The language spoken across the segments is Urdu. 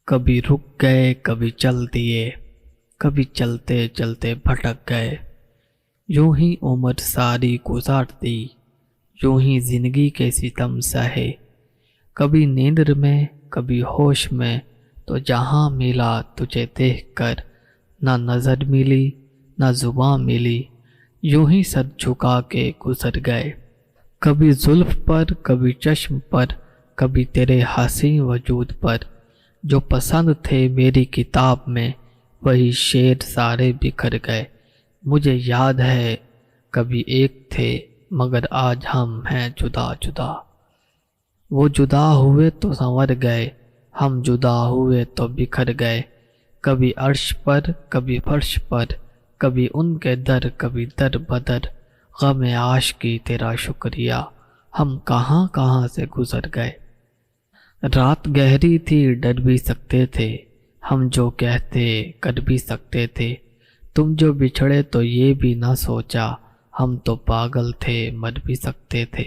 کبھی رک گئے کبھی چل دیے، کبھی چلتے چلتے بھٹک گئے، یوں ہی عمر ساری گزار دی، یوں ہی زندگی کے ستم سہے، کبھی نیند میں کبھی ہوش میں، تو جہاں ملا تجھے دیکھ کر، نہ نظر ملی نہ زبان ملی، یوں ہی سر جھکا کے گزر گئے، کبھی زلف پر کبھی چشم پر، کبھی تیرے حسین وجود پر، جو پسند تھے میری کتاب میں وہی شعر سارے بکھر گئے، مجھے یاد ہے کبھی ایک تھے مگر آج ہم ہیں جدا جدا، وہ جدا ہوئے تو سنور گئے، ہم جدا ہوئے تو بکھر گئے، کبھی عرش پر کبھی فرش پر، کبھی ان کے در کبھی در بدر، غم عاشقی تیرا شکریہ، ہم کہاں کہاں سے گزر گئے، رات گہری تھی ڈر بھی سکتے تھے، ہم جو کہتے کر بھی سکتے تھے، تم جو بچھڑے تو یہ بھی نہ سوچا، ہم تو پاگل تھے مر بھی سکتے تھے،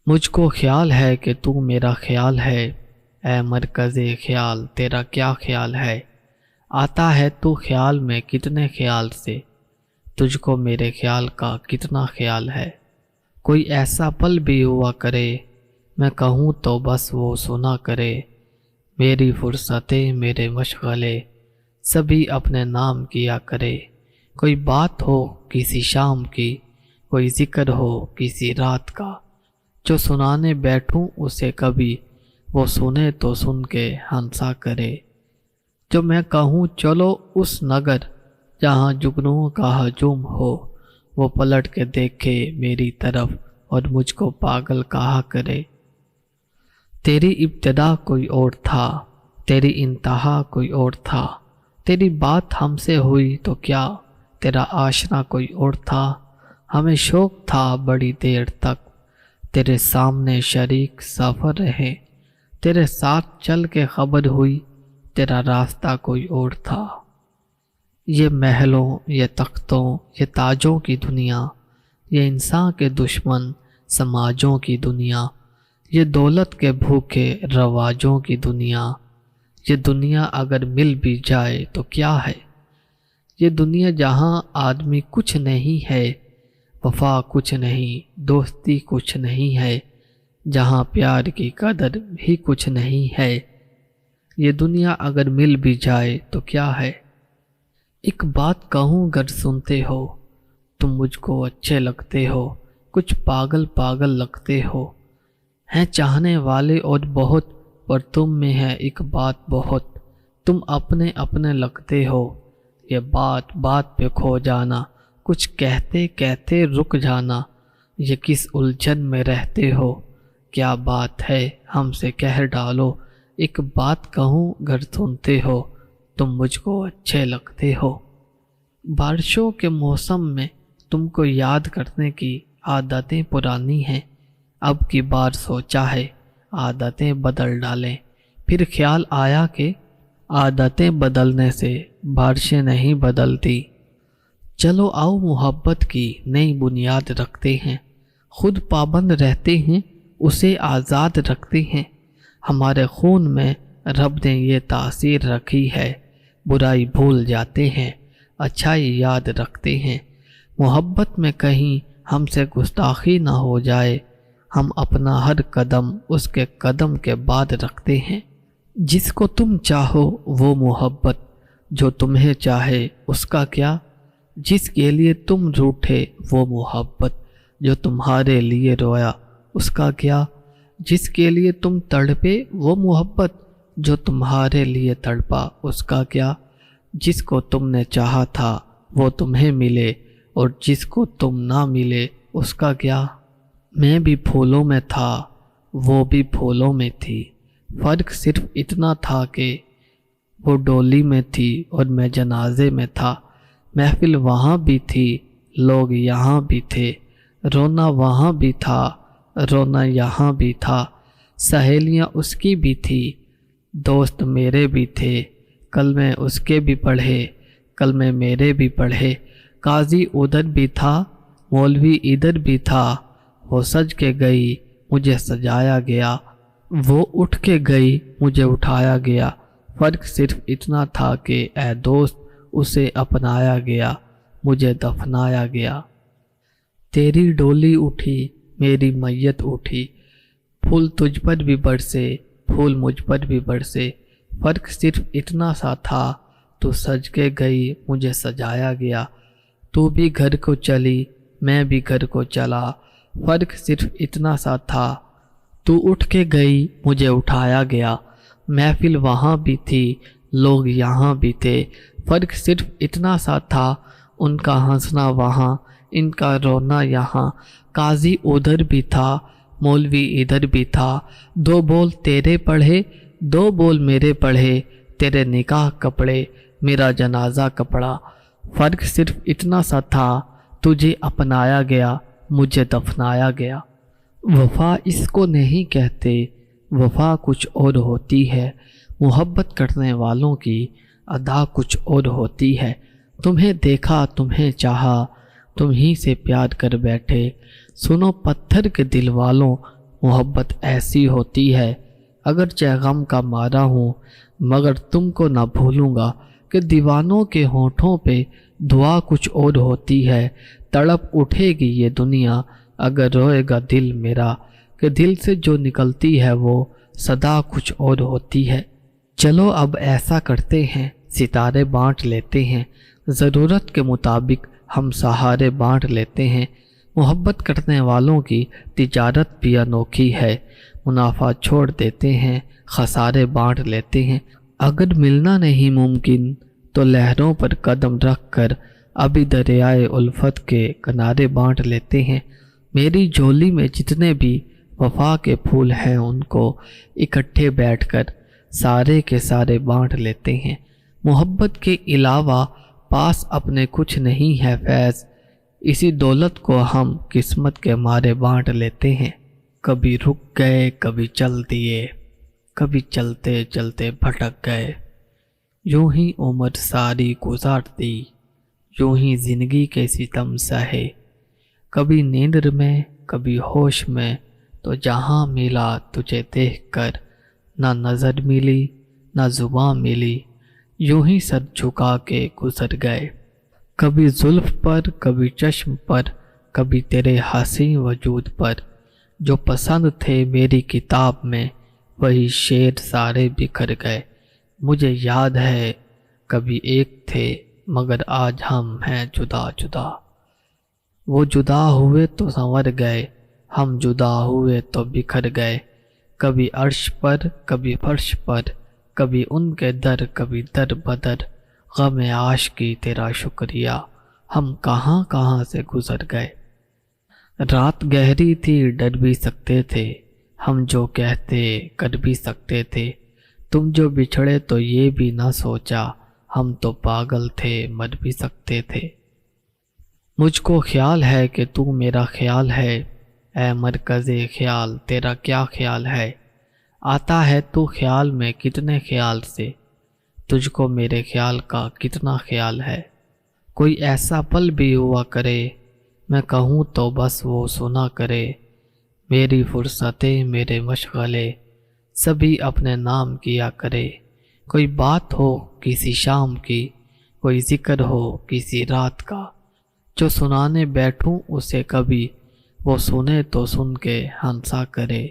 مجھ کو خیال ہے کہ تو میرا خیال ہے، اے مرکز خیال تیرا کیا خیال ہے، آتا ہے تو خیال میں کتنے خیال سے، تجھ کو میرے خیال کا کتنا خیال ہے، کوئی ایسا پل بھی ہوا کرے، میں کہوں تو بس وہ سنا کرے، میری فرصتیں میرے مشغلے سبھی اپنے نام کیا کرے، کوئی بات ہو کسی شام کی، کوئی ذکر ہو کسی رات کا، جو سنانے بیٹھوں اسے کبھی، وہ سنے تو سن کے ہنسا کرے، جو میں کہوں چلو اس نگر جہاں جگنوں کا ہجوم ہو، وہ پلٹ کے دیکھے میری طرف اور مجھ کو پاگل کہا کرے، تیری ابتدا کوئی اور تھا، تیری انتہا کوئی اور تھا، تیری بات ہم سے ہوئی تو کیا، تیرا آشنا کوئی اور تھا، ہمیں شوق تھا بڑی دیر تک، تیرے سامنے شریک سفر رہے، تیرے ساتھ چل کے خبر ہوئی، تیرا راستہ کوئی اور تھا، یہ محلوں یہ تختوں یہ تاجوں کی دنیا، یہ انسان کے دشمن سماجوں کی دنیا، یہ دولت کے بھوکے رواجوں کی دنیا، یہ دنیا اگر مل بھی جائے تو کیا ہے، یہ دنیا جہاں آدمی کچھ نہیں ہے، وفا کچھ نہیں دوستی کچھ نہیں ہے، جہاں پیار کی قدر بھی کچھ نہیں ہے، یہ دنیا اگر مل بھی جائے تو کیا ہے، ایک بات کہوں گر سنتے ہو، تم مجھ کو اچھے لگتے ہو، کچھ پاگل پاگل لگتے ہو، ہیں چاہنے والے اور بہت، پر تم میں ہے ایک بات بہت، تم اپنے اپنے لگتے ہو، یہ بات بات پہ کھو جانا، کچھ کہتے کہتے رک جانا، یہ کس الجھن میں رہتے ہو، کیا بات ہے ہم سے کہہ ڈالو، ایک بات کہوں گر سنتے ہو، تم مجھ کو اچھے لگتے ہو، بارشوں کے موسم میں تم کو یاد کرنے کی عادتیں پرانی ہیں، اب کی بار سوچا ہے عادتیں بدل ڈالیں، پھر خیال آیا کہ عادتیں بدلنے سے بارشیں نہیں بدلتی، چلو آؤ محبت کی نئی بنیاد رکھتے ہیں، خود پابند رہتے ہیں اسے آزاد رکھتے ہیں، ہمارے خون میں رب نے یہ تاثیر رکھی ہے، برائی بھول جاتے ہیں اچھائی یاد رکھتے ہیں، محبت میں کہیں ہم سے گستاخی نہ ہو جائے، ہم اپنا ہر قدم اس کے قدم کے بعد رکھتے ہیں، جس کو تم چاہو وہ محبت، جو تمہیں چاہے اس کا کیا، جس کے لیے تم روٹھے وہ محبت، جو تمہارے لیے رویا اس کا کیا، جس کے لیے تم تڑپے وہ محبت، جو تمہارے لیے تڑپا اس کا کیا، جس کو تم نے چاہا تھا وہ تمہیں ملے، اور جس کو تم نہ ملے اس کا کیا، میں بھی پھولوں میں تھا وہ بھی پھولوں میں تھی، فرق صرف اتنا تھا کہ وہ ڈولی میں تھی اور میں جنازے میں تھا، محفل وہاں بھی تھی لوگ یہاں بھی تھے، رونا وہاں بھی تھا رونا یہاں بھی تھا، سہیلیاں اس کی بھی تھی دوست میرے بھی تھے، کلمے اس کے بھی پڑھے کلمے میرے بھی پڑھے، قاضی ادھر بھی تھا مولوی ادھر بھی تھا، وہ سج کے گئی مجھے سجایا گیا، وہ اٹھ کے گئی، مجھے اٹھایا گیا، فرق صرف اتنا تھا کہ اے دوست اسے اپنایا گیا، مجھے دفنایا گیا۔ تیری ڈولی اٹھی، میری میت اٹھی، پھول تجھ پر بھی برسے، پھول مجھ پر بھی برسے، فرق صرف اتنا سا تھا، تو سج کے گئی، مجھے سجایا گیا، تو بھی گھر کو چلی، میں بھی گھر کو چلا، فرق صرف اتنا سا تھا، تو اٹھ کے گئی، مجھے اٹھایا گیا، محفل وہاں بھی تھی، لوگ یہاں بھی تھے، فرق صرف اتنا سا تھا، ان کا ہنسنا وہاں، ان کا رونا یہاں، قاضی ادھر بھی تھا، مولوی ادھر بھی تھا، دو بول تیرے پڑھے، دو بول میرے پڑھے، تیرے نکاح کپڑے، میرا جنازہ کپڑا، فرق صرف اتنا سا تھا، تجھے اپنایا گیا، مجھے دفنایا گیا۔ وفا اس کو نہیں کہتے، وفا کچھ اور ہوتی ہے، محبت کرنے والوں کی ادا کچھ اور ہوتی ہے، تمہیں دیکھا، تمہیں چاہا، تم ہی سے پیار کر بیٹھے، سنو پتھر کے دل والوں، محبت ایسی ہوتی ہے، اگرچہ غم کا مارا ہوں مگر تم کو نہ بھولوں گا، کہ دیوانوں کے ہونٹوں پہ دعا کچھ اور ہوتی ہے، تڑپ اٹھے گی یہ دنیا اگر روئے گا دل میرا، کہ دل سے جو نکلتی ہے وہ صدا کچھ اور ہوتی ہے۔ چلو اب ایسا کرتے ہیں، ستارے بانٹ لیتے ہیں، ضرورت کے مطابق ہم سہارے بانٹ لیتے ہیں، محبت کرنے والوں کی تجارت بھی انوکھی ہے، منافع چھوڑ دیتے ہیں، خسارے بانٹ لیتے ہیں، اگر ملنا نہیں ممکن تو لہروں پر قدم رکھ کر ابھی دریائے الفت کے کنارے بانٹ لیتے ہیں، میری جھولی میں جتنے بھی وفا کے پھول ہیں ان کو اکٹھے بیٹھ کر سارے کے سارے بانٹ لیتے ہیں، محبت کے علاوہ پاس اپنے کچھ نہیں ہے فیض، اسی دولت کو ہم قسمت کے مارے بانٹ لیتے ہیں، کبھی رک گئے کبھی چل دیے، کبھی چلتے چلتے بھٹک گئے، یوں ہی عمر ساری گزار دی، یوں ہی زندگی کے ستم سہے، کبھی نیند میں کبھی ہوش میں، تو جہاں ملا تجھے دیکھ کر، نہ نظر ملی نہ زباں ملی، یوں ہی سر جھکا کے گزر گئے، کبھی زلف پر کبھی چشم پر، کبھی تیرے حسین وجود پر، جو پسند تھے میری کتاب میں وہی شعر سارے بکھر گئے، مجھے یاد ہے کبھی ایک تھے مگر آج ہم ہیں جدا جدا، وہ جدا ہوئے تو سنور گئے، ہم جدا ہوئے تو بکھر گئے، کبھی عرش پر کبھی فرش پر، کبھی ان کے در کبھی در بدر، غم عاشقی تیرا شکریہ، ہم کہاں کہاں سے گزر گئے، رات گہری تھی ڈر بھی سکتے تھے، ہم جو کہتے کر بھی سکتے تھے، تم جو بچھڑے تو یہ بھی نہ سوچا، ہم تو پاگل تھے مر بھی سکتے تھے، مجھ کو خیال ہے کہ تو میرا خیال ہے، اے مرکز خیال تیرا کیا خیال ہے، آتا ہے تو خیال میں کتنے خیال سے، تجھ کو میرے خیال کا کتنا خیال ہے، کوئی ایسا پل بھی ہوا کرے، میں کہوں تو بس وہ سنا کرے، میری فرصتیں میرے مشغلے سبھی اپنے نام کیا کرے، کوئی بات ہو کسی شام کی، کوئی ذکر ہو کسی رات کا، جو سنانے بیٹھوں اسے کبھی، وہ سنے تو سن کے ہنسا کرے،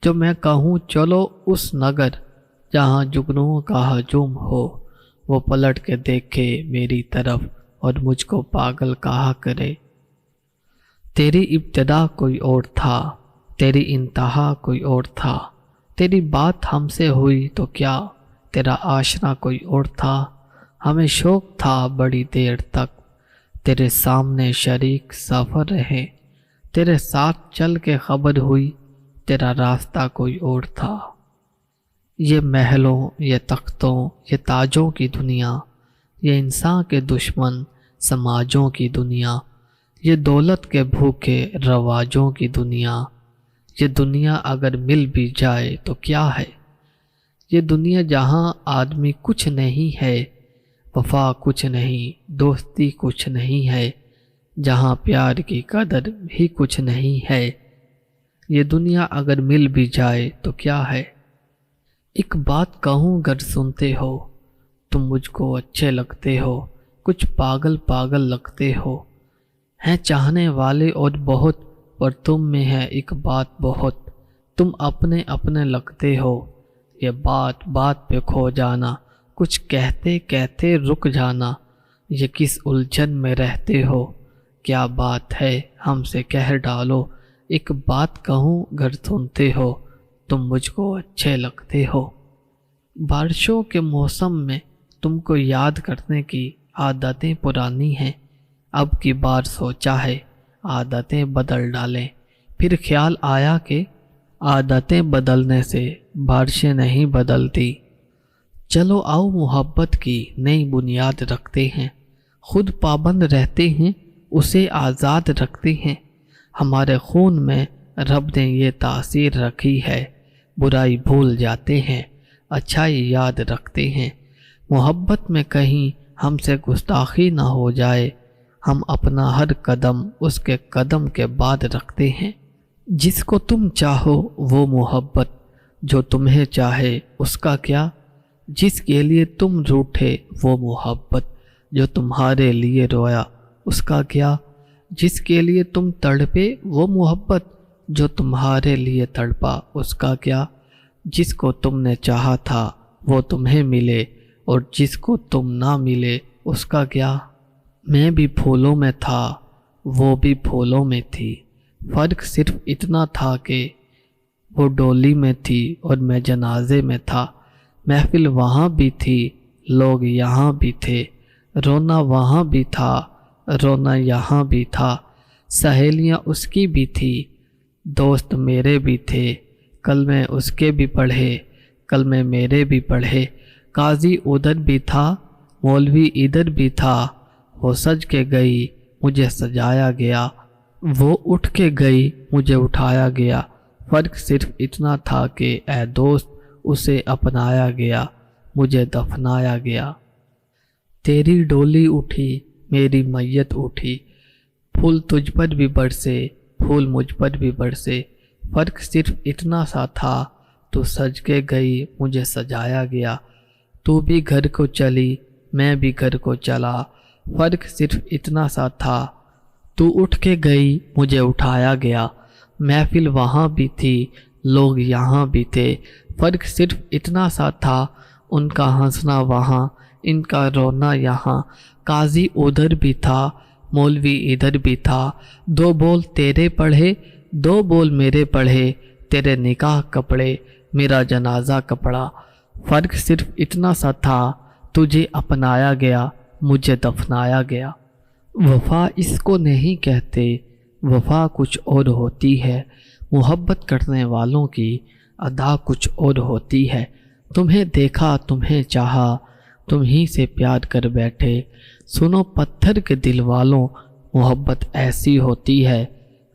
جو میں کہوں چلو اس نگر جہاں جگنوں کا ہجوم ہو، وہ پلٹ کے دیکھے میری طرف اور مجھ کو پاگل کہا کرے، تیری ابتدا کوئی اور تھا، تیری انتہا کوئی اور تھا، تیری بات ہم سے ہوئی تو کیا، تیرا آشنا کوئی اور تھا، ہمیں شوق تھا بڑی دیر تک، تیرے سامنے شریک سفر رہے، تیرے ساتھ چل کے خبر ہوئی، تیرا راستہ کوئی اور تھا، یہ محلوں یہ تختوں یہ تاجوں کی دنیا، یہ انسان کے دشمن سماجوں کی دنیا، یہ دولت کے بھوکے رواجوں کی دنیا، یہ دنیا اگر مل بھی جائے تو کیا ہے، یہ دنیا جہاں آدمی کچھ نہیں ہے، وفا کچھ نہیں، دوستی کچھ نہیں ہے، جہاں پیار کی قدر بھی کچھ نہیں ہے، یہ دنیا اگر مل بھی جائے تو کیا ہے۔ ایک بات کہوں گر سنتے ہو، تم مجھ کو اچھے لگتے ہو، کچھ پاگل پاگل لگتے ہو۔ ہیں چاہنے والے اور بہت، پر تم میں ہے ایک بات بہت، تم اپنے اپنے لگتے ہو۔ یہ بات بات پہ کھو جانا، کچھ کہتے کہتے رک جانا، یہ کس الجھن میں رہتے ہو۔ کیا بات ہے ہم سے کہہ ڈالو، ایک بات کہوں گر سنتے ہو، تم مجھ کو اچھے لگتے ہو۔ بارشوں کے موسم میں تم کو یاد کرنے کی عادتیں پرانی ہیں، اب کی بار سوچا ہے عادتیں بدل ڈالیں، پھر خیال آیا کہ عادتیں بدلنے سے بارشیں نہیں بدلتی۔ چلو آؤ محبت کی نئی بنیاد رکھتے ہیں، خود پابند رہتے ہیں اسے آزاد رکھتے ہیں۔ ہمارے خون میں رب نے یہ تاثیر رکھی ہے، برائی بھول جاتے ہیں، اچھائی یاد رکھتے ہیں۔ محبت میں کہیں ہم سے گستاخی نہ ہو جائے، ہم اپنا ہر قدم اس کے قدم کے بعد رکھتے ہیں۔ جس کو تم چاہو وہ محبت، جو تمہیں چاہے اس کا کیا۔ جس کے لیے تم روٹھے وہ محبت، جو تمہارے لیے رویا اس کا کیا۔ جس کے لیے تم تڑپے وہ محبت، جو تمہارے لیے تڑپا اس کا کیا۔ جس کو تم نے چاہا تھا وہ تمہیں ملے، اور جس کو تم نہ ملے اس کا کیا۔ میں بھی پھولوں میں تھا، وہ بھی پھولوں میں تھی، فرق صرف اتنا تھا کہ وہ ڈولی میں تھی اور میں جنازے میں تھا۔ محفل وہاں بھی تھی، لوگ یہاں بھی تھے، رونا وہاں بھی تھا، رونا یہاں بھی تھا۔ سہیلیاں اس کی بھی تھی، دوست میرے بھی تھے، کلمے اس کے بھی پڑھے، کلمے میرے بھی پڑھے۔ قاضی ادھر بھی تھا، مولوی ادھر بھی تھا، وہ سج کے گئی مجھے سجایا گیا، وہ اٹھ کے گئی مجھے اٹھایا گیا۔ فرق صرف اتنا تھا کہ اے دوست اسے اپنایا گیا، مجھے دفنایا گیا۔ تیری ڈولی اٹھی میری میت اٹھی، پھول تجھ پر بھی برسے پھول مجھ پر بھی برسے۔ فرق صرف اتنا سا تھا، تو سج کے گئی مجھے سجایا گیا، تو بھی گھر کو چلی میں بھی گھر کو چلا۔ فرق صرف اتنا سا تھا، تو اٹھ کے گئی مجھے اٹھایا گیا۔ محفل وہاں بھی تھی، لوگ یہاں بھی تھے، فرق صرف اتنا سا تھا، ان کا ہنسنا وہاں ان کا رونا یہاں۔ قاضی ادھر بھی تھا، مولوی ادھر بھی تھا، دو بول تیرے پڑھے دو بول میرے پڑھے، تیرے نکاح کپڑے میرا جنازہ کپڑا۔ فرق صرف اتنا سا تھا، تجھے اپنایا گیا مجھے دفنایا گیا۔ وفا اس کو نہیں کہتے، وفا کچھ اور ہوتی ہے، محبت کرنے والوں کی ادا کچھ اور ہوتی ہے۔ تمہیں دیکھا تمہیں چاہا، تم ہی سے پیار کر بیٹھے، سنو پتھر کے دل والوں محبت ایسی ہوتی ہے۔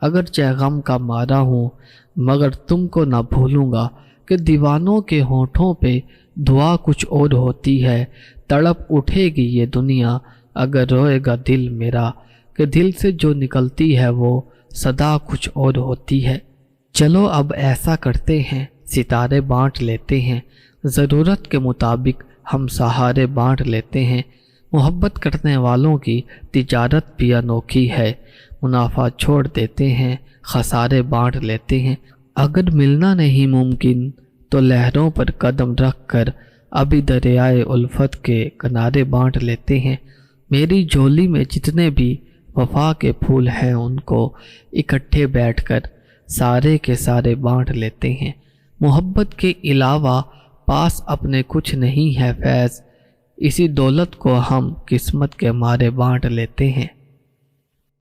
اگرچہ غم کا مارا ہوں مگر تم کو نہ بھولوں گا، کہ دیوانوں کے ہونٹوں پہ دعا کچھ اور ہوتی ہے۔ تڑپ اٹھے گی یہ دنیا اگر روئے گا دل میرا، کہ دل سے جو نکلتی ہے وہ صدا کچھ اور ہوتی ہے۔ چلو اب ایسا کرتے ہیں، ستارے بانٹ لیتے ہیں، ضرورت کے مطابق ہم سہارے بانٹ لیتے ہیں۔ محبت کرنے والوں کی تجارت بھی انوکھی ہے، منافع چھوڑ دیتے ہیں، خسارے بانٹ لیتے ہیں۔ اگر ملنا نہیں ممکن تو لہروں پر قدم رکھ کر ابھی دریائے الفت کے کنارے بانٹ لیتے ہیں۔ میری جھولی میں جتنے بھی وفا کے پھول ہیں ان کو اکٹھے بیٹھ کر سارے کے سارے بانٹ لیتے ہیں۔ محبت کے علاوہ پاس اپنے کچھ نہیں ہے فیض، اسی دولت کو ہم قسمت کے مارے بانٹ لیتے ہیں۔